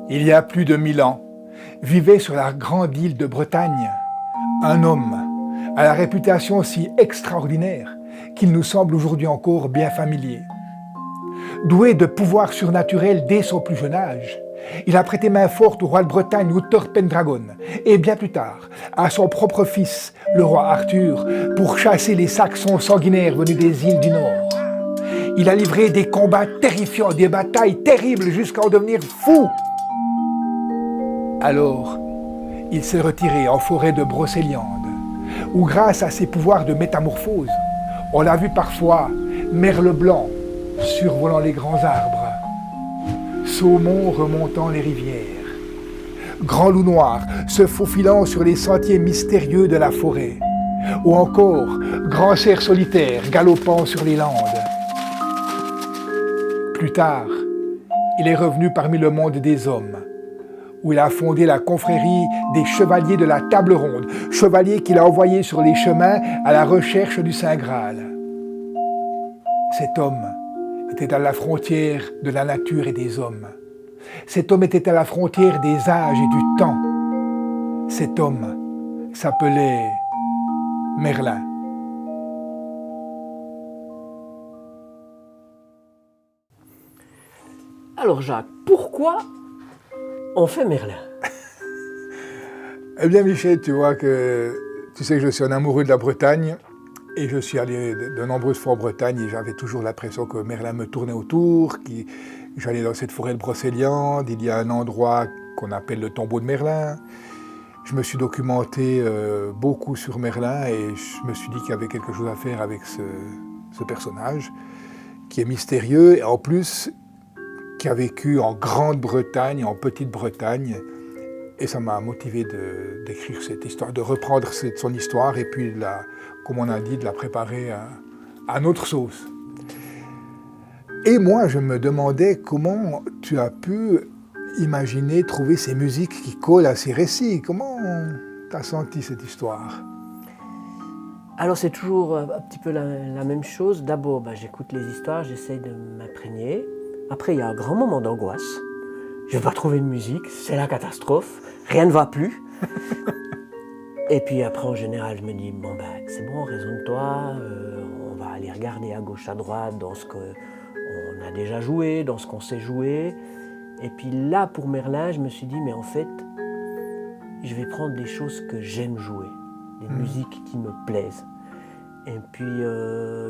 Il y a plus de 1000 ans, vivait sur la grande île de Bretagne un homme à la réputation si extraordinaire qu'il nous semble aujourd'hui encore bien familier. Doué de pouvoirs surnaturels dès son plus jeune âge, il a prêté main forte au roi de Bretagne, Uther Pendragon, et bien plus tard, à son propre fils, le roi Arthur, pour chasser les Saxons sanguinaires venus des îles du Nord. Il a livré des combats terrifiants, des batailles terribles jusqu'à en devenir fou. Alors, il s'est retiré en forêt de Brocéliande, où grâce à ses pouvoirs de métamorphose, on l'a vu parfois, merle blanc, survolant les grands arbres, saumon remontant les rivières, grand loup noir se faufilant sur les sentiers mystérieux de la forêt, ou encore grand cerf solitaire galopant sur les landes. Plus tard, il est revenu parmi le monde des hommes, où il a fondé la confrérie des chevaliers de la table ronde, chevaliers qu'il a envoyés sur les chemins à la recherche du Saint Graal. Cet homme était à la frontière de la nature et des hommes. Cet homme était à la frontière des âges et du temps. Cet homme s'appelait Merlin. Alors Jacques, pourquoi on fait Merlin? Eh bien Michel, tu sais que je suis un amoureux de la Bretagne et je suis allé de nombreuses fois en Bretagne et j'avais toujours l'impression que Merlin me tournait autour, j'allais dans cette forêt de Brocéliande, il y a un endroit qu'on appelle le tombeau de Merlin. Je me suis documenté beaucoup sur Merlin et je me suis dit qu'il y avait quelque chose à faire avec ce personnage qui est mystérieux et en plus qui a vécu en Grande-Bretagne, en Petite-Bretagne. Et ça m'a motivé d'écrire cette histoire, de reprendre son histoire et puis, comme on a dit, de la préparer à notre sauce. Et moi, je me demandais comment tu as pu imaginer, trouver ces musiques qui collent à ces récits. Comment tu as senti cette histoire? Alors c'est toujours un petit peu la même chose. D'abord, j'écoute les histoires, j'essaie de m'imprégner. Après, il y a un grand moment d'angoisse. Je ne vais pas trouver de musique, c'est la catastrophe, rien ne va plus. Et puis après, en général, je me dis, c'est bon, raisonne-toi, on va aller regarder à gauche, à droite, dans ce qu'on a déjà joué, dans ce qu'on sait jouer. Et puis là, pour Merlin, je me suis dit, mais en fait, je vais prendre des choses que j'aime jouer, des musiques qui me plaisent. Et puis,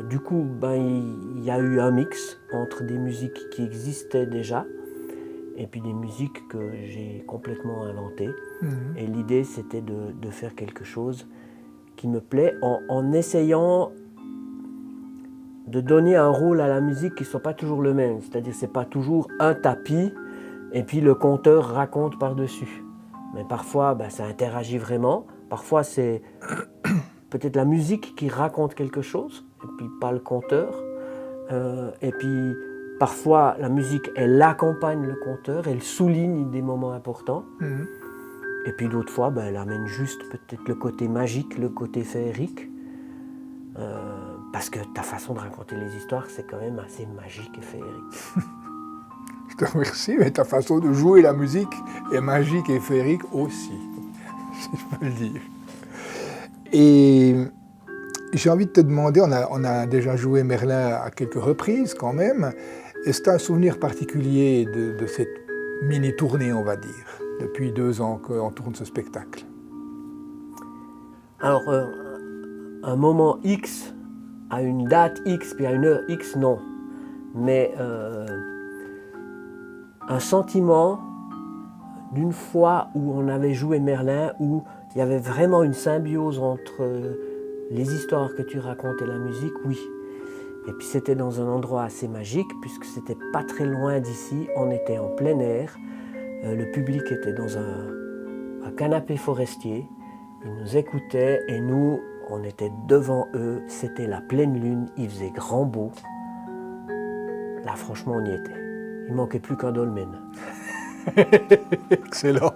du coup, il y a eu un mix entre des musiques qui existaient déjà et puis des musiques que j'ai complètement inventées. Et l'idée, c'était de faire quelque chose qui me plaît en essayant de donner un rôle à la musique qui ne soit pas toujours le même. C'est-à-dire que ce n'est pas toujours un tapis et puis le conteur raconte par-dessus. Mais parfois, ça interagit vraiment. Parfois, c'est peut-être la musique qui raconte quelque chose, et puis pas le conteur. Et puis parfois la musique, elle accompagne le conteur, elle souligne des moments importants. Et puis d'autres fois, elle amène juste peut-être le côté magique, le côté féerique. Parce que ta façon de raconter les histoires, c'est quand même assez magique et féerique. Je te remercie, mais ta façon de jouer la musique est magique et féerique aussi, si je peux le dire. Et j'ai envie de te demander, on a déjà joué Merlin à quelques reprises quand même. Est-ce que tu as un souvenir particulier de cette mini-tournée, on va dire, depuis 2 ans qu'on tourne ce spectacle? Alors, un moment X, à une date X, puis à une heure X, non. Mais un sentiment d'une fois où on avait joué Merlin, où il y avait vraiment une symbiose entre les histoires que tu racontes et la musique, oui. Et puis c'était dans un endroit assez magique, puisque c'était pas très loin d'ici, on était en plein air, le public était dans un canapé forestier, ils nous écoutaient et nous, on était devant eux, c'était la pleine lune, il faisait grand beau. Là franchement on y était, il manquait plus qu'un dolmen. Excellent.